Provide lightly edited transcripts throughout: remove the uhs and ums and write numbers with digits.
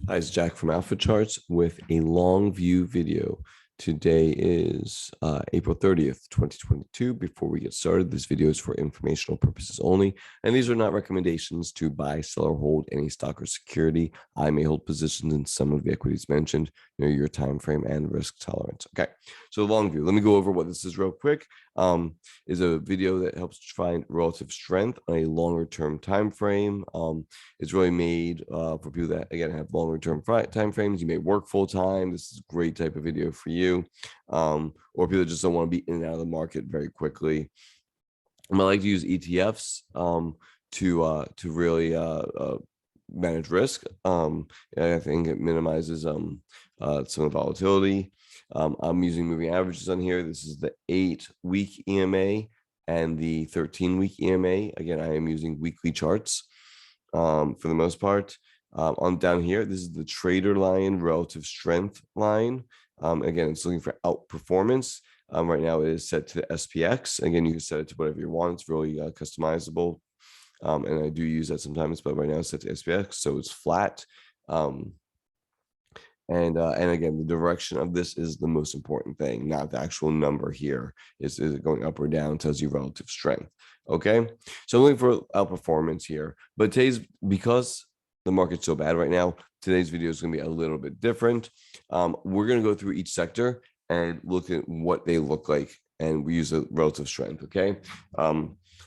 Hi, it's Jack from Alpha Charts with a long view video. Today is April 30th, 2022. Before we get started, this video is for informational purposes only, and these are not recommendations to buy, sell, or hold any stock or security. I may hold positions in some of the equities mentioned. Know your time frame and risk tolerance. Okay, so long view. Let me go over what this is real quick. Is a video that helps find relative strength on a longer term time frame. It's really made for people that, again, have longer term time frames. You may work full time. This is a great type of video for you. Or people that just don't want to be in and out of the market very quickly. I like to use ETFs to really manage risk. I think it minimizes some of the volatility. I'm using moving averages on here. This is the 8-week EMA and the 13-week EMA. Again, I am using weekly charts for the most part. On down here, this is the trader line, relative strength line. Again, it's looking for outperformance. Right now it is set to SPX. Again, you can set it to whatever you want. It's really customizable. And I do use that sometimes, but right now it's set to SPX, so it's flat. And again, the direction of this is the most important thing, not the actual number here. Is it going up or down? Tells you relative strength. Okay, so I'm looking for outperformance here, but because the market's so bad right now, today's video is going to be a little bit different. We're going to go through each sector and look at what they look like, and we use a relative strength. Okay,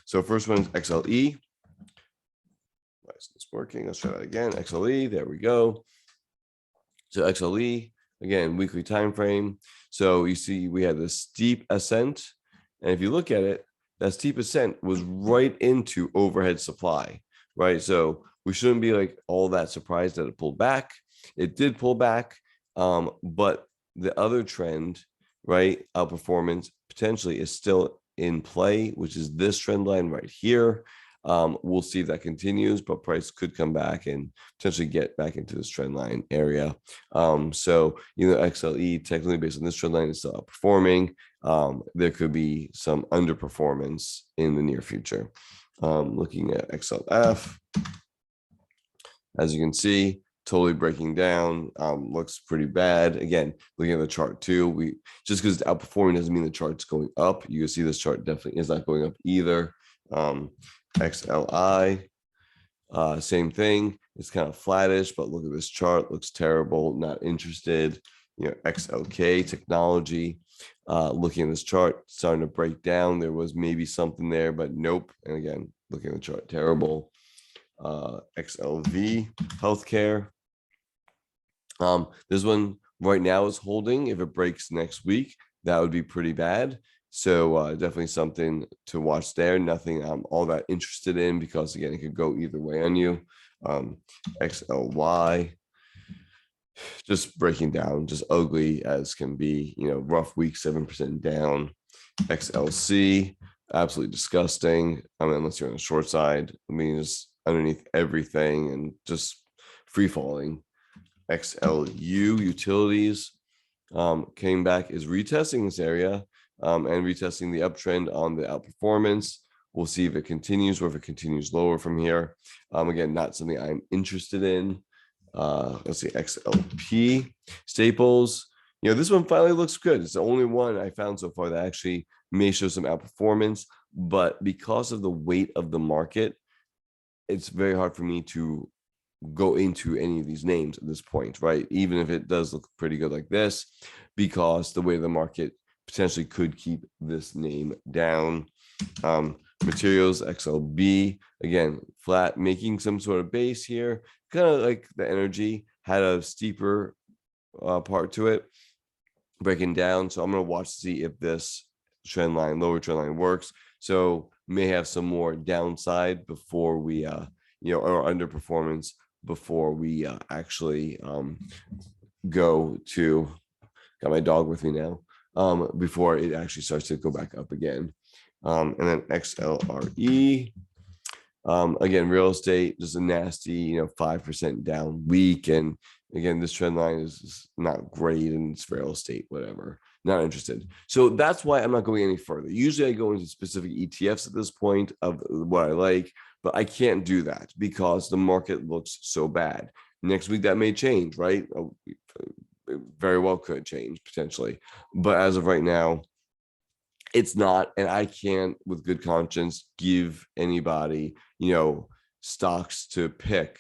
so first one is XLE. Why is this working? Let's try that again. XLE. There we go. So XLE, again, weekly time frame. So you see we had this steep ascent, and if you look at it, that steep ascent was right into overhead supply, right? So we shouldn't be like all that surprised that it pulled back. It did pull back, but the other trend, right, outperformance potentially is still in play, which is this trend line right here. We'll see if that continues, but price could come back and potentially get back into this trend line area. So, XLE technically based on this trend line is still outperforming. There could be some underperformance in the near future. Looking at XLF, as you can see, totally breaking down. Looks pretty bad. Again, looking at the chart too, just because it's outperforming doesn't mean the chart's going up. You can see this chart definitely is not going up either. XLI, same thing. It's kind of flattish, but look at this chart. Looks terrible. Not interested. XLK technology. Looking at this chart, starting to break down. There was maybe something there, but nope. And again, looking at the chart, terrible. XLV healthcare. This one right now is holding. If it breaks next week, that would be pretty bad. So definitely something to watch there. Nothing I'm all that interested in because, again, it could go either way on you. XLY, just breaking down, just ugly as can be. Rough week, 7% down. XLC, absolutely disgusting. I mean, unless you're on the short side. I mean, just underneath everything and just free falling. XLU utilities came back, is retesting this area. And retesting the uptrend on the outperformance. We'll see if it continues or if it continues lower from here. Again, not something I'm interested in. Let's see, XLP staples. This one finally looks good. It's the only one I found so far that actually may show some outperformance, but because of the weight of the market, it's very hard for me to go into any of these names at this point, right? Even if it does look pretty good like this, because the way the market potentially could keep this name down. Materials, XLB, again, flat, making some sort of base here. Kind of like the energy had a steeper part to it, breaking down. So I'm going to watch to see if this trend line, lower trend line works. So may have some more downside before we, or underperformance before we actually go to, got my dog with me now. Before it actually starts to go back up again. And then XLRE, again, real estate, just a nasty, 5% down week. And again, this trend line is not great and it's real estate, whatever, not interested. So that's why I'm not going any further. Usually I go into specific ETFs at this point of what I like, but I can't do that because the market looks so bad. Next week that may change, right? It very well could change potentially, but as of right now, it's not. And I can't with good conscience give anybody, stocks to pick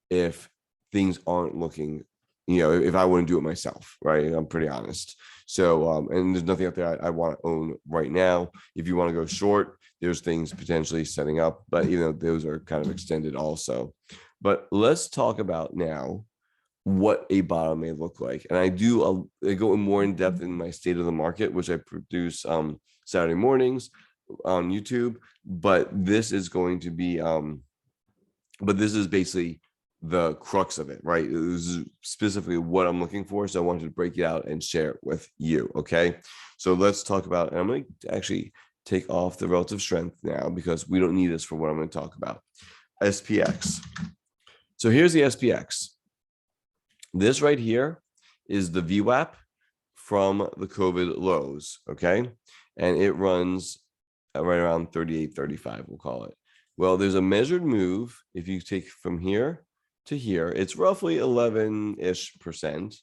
if things aren't looking, if I wouldn't do it myself, right? I'm pretty honest. So and there's nothing out there I want to own right now. If you want to go short, there's things potentially setting up, but those are kind of extended also. But let's talk about now what a bottom may look like. And I go more in depth in my state of the market, which I produce Saturday mornings on YouTube. But this is going to be but this is basically the crux of it, right? This is specifically what I'm looking for. So I wanted to break it out and share it with you. Okay. So let's talk about, and I'm going to actually take off the relative strength now because we don't need this for what I'm going to talk about. SPX. So here's the SPX. This right here is the VWAP from the COVID lows, okay? And it runs right around 38, 35, we'll call it. Well, there's a measured move. If you take from here to here, it's roughly 11-ish%.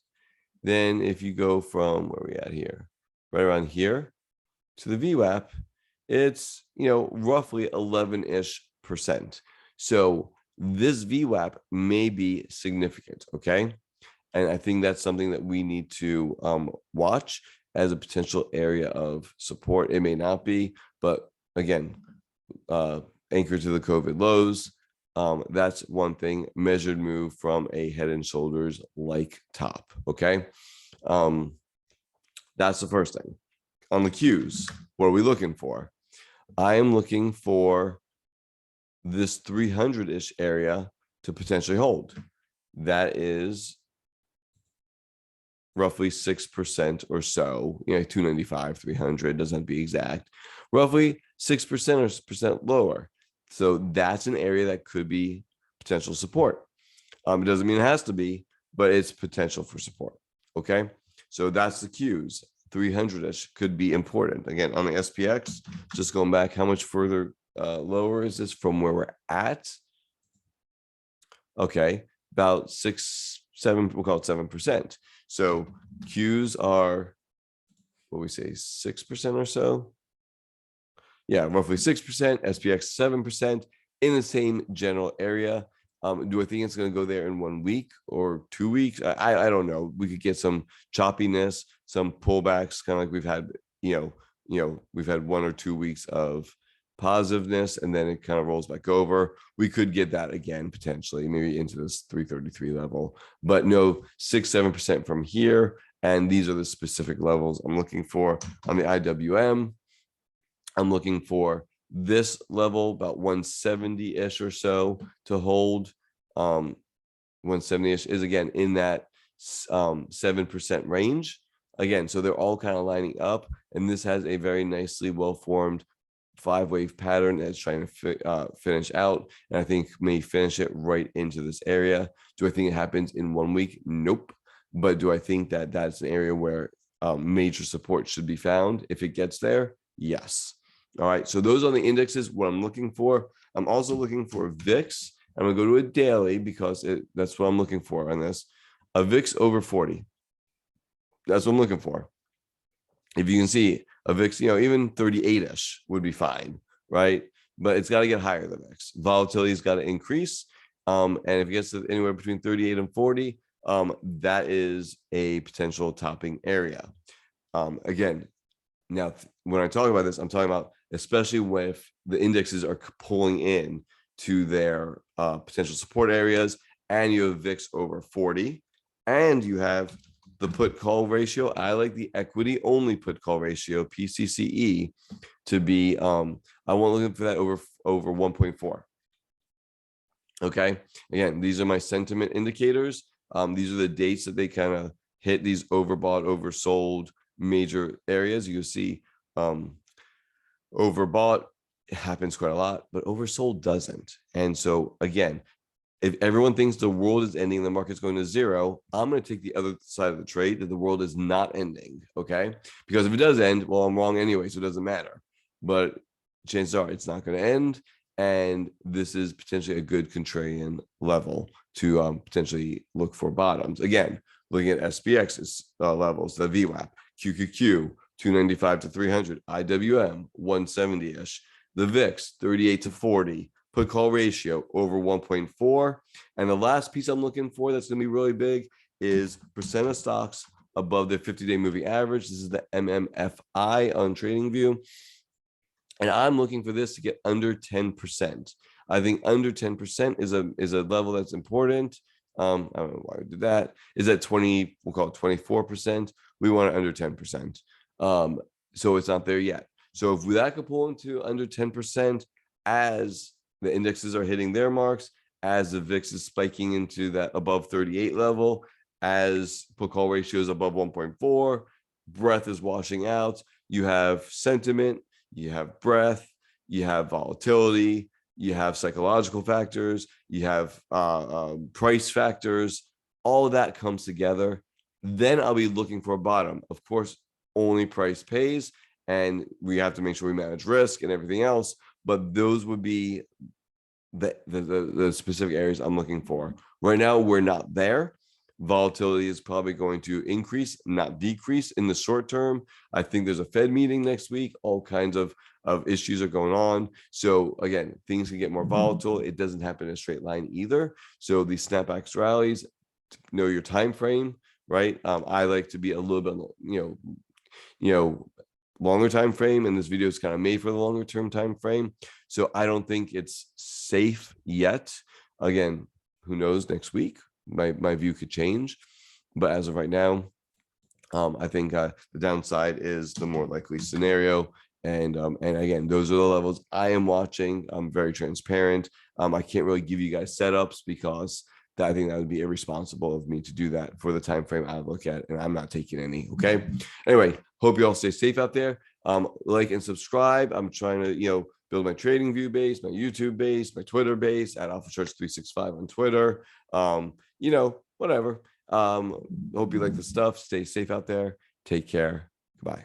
Then if you go from where we at here, right around here to the VWAP, it's, roughly 11-ish%. So this VWAP may be significant, okay? And I think that's something that we need to watch as a potential area of support. It may not be, but again, anchored to the COVID lows. That's one thing. Measured move from a Head and Shoulders like top. Okay. That's the first thing. On the cues, what are we looking for? I am looking for this 300-ish area to potentially hold. That is roughly 6% or so, 295, 300, doesn't have to be exact, roughly 6% or percent lower. So that's an area that could be potential support. It doesn't mean it has to be, but it's potential for support. Okay. So that's the cues. 300-ish could be important. Again, on the SPX, just going back, how much further lower is this from where we're at? Okay. About 7, we'll call it 7%. So Qs are, what we say, 6% or so. Yeah, roughly 6%, SPX 7% in the same general area. Do I think it's going to go there in 1 week or 2 weeks? I don't know. We could get some choppiness, some pullbacks, kind of like we've had, we've had 1 or 2 weeks of positiveness, and then it kind of rolls back over. We could get that again, potentially, maybe into this 333 level, but no, 6-7% from here. And these are the specific levels I'm looking for. On the IWM, I'm looking for this level, about 170-ish or so to hold. 170-ish is again in that 7% range. Again, so they're all kind of lining up, and this has a very nicely well-formed 5-wave pattern that's trying to finish out, and I think may finish it right into this area. Do I think it happens in 1 week? Nope. But do I think that that's an area where major support should be found if it gets there? Yes. All right. So those are the indexes. What I'm looking for. I'm also looking for VIX. I'm gonna go to a daily because that's what I'm looking for on this. A VIX over 40. That's what I'm looking for. If you can see a VIX, even 38-ish would be fine, right? But it's got to get higher than VIX. Volatility's got to increase. And if it gets to anywhere between 38 and 40, that is a potential topping area. Again, now when I talk about this, I'm talking about especially with the indexes are pulling in to their potential support areas, and you have VIX over 40, and you have the put call ratio. I like the equity only put call ratio, PCCE, to be I want looking for that over 1.4. Okay, again, these are my sentiment indicators. These are the dates that they kind of hit these overbought, oversold major areas. You see overbought happens quite a lot, but oversold doesn't. And so again, if everyone thinks the world is ending, the market's going to zero, I'm going to take the other side of the trade, that the world is not ending. Okay. Because if it does end, well, I'm wrong anyway, so it doesn't matter. But chances are it's not going to end. And this is potentially a good contrarian level to potentially look for bottoms. Again, looking at SPX's levels, the VWAP, QQQ, 295 to 300, IWM, 170-ish, the VIX, 38 to 40, put call ratio over 1.4. And the last piece I'm looking for that's going to be really big is percent of stocks above their 50-day moving average. This is the MMFI on TradingView. And I'm looking for this to get under 10%. I think under 10% is a level that's important. I don't know why we did that. Is that 20? We'll call it 24%. We want it under 10%. So it's not there yet. So if that could pull into under 10% as the indexes are hitting their marks, as the VIX is spiking into that above 38 level, as put call ratio is above 1.4, breadth is washing out, you have sentiment, you have breadth, you have volatility, you have psychological factors, you have price factors, all of that comes together. Then I'll be looking for a bottom. Of course, only price pays, and we have to make sure we manage risk and everything else. But those would be the specific areas I'm looking for. Right now, we're not there. Volatility is probably going to increase, not decrease in the short term. I think there's a Fed meeting next week. All kinds of issues are going on. So again, things can get more volatile. It doesn't happen in a straight line either. So these snapbacks rallies, know your time frame, right? I like to be a little bit, longer time frame, and this video is kind of made for the longer term time frame. So I don't think it's safe yet. Again, who knows next week? My view could change, but as of right now, I think the downside is the more likely scenario. And again, those are the levels I am watching. I'm very transparent. I can't really give you guys setups because I think that would be irresponsible of me to do that for the time frame I look at, and I'm not taking any. Okay. Anyway, hope you all stay safe out there. Like and subscribe. I'm trying to build my trading view base, my YouTube base, my Twitter base at AlphaCharts365 on Twitter. Whatever. Hope you like the stuff. Stay safe out there. Take care. Goodbye.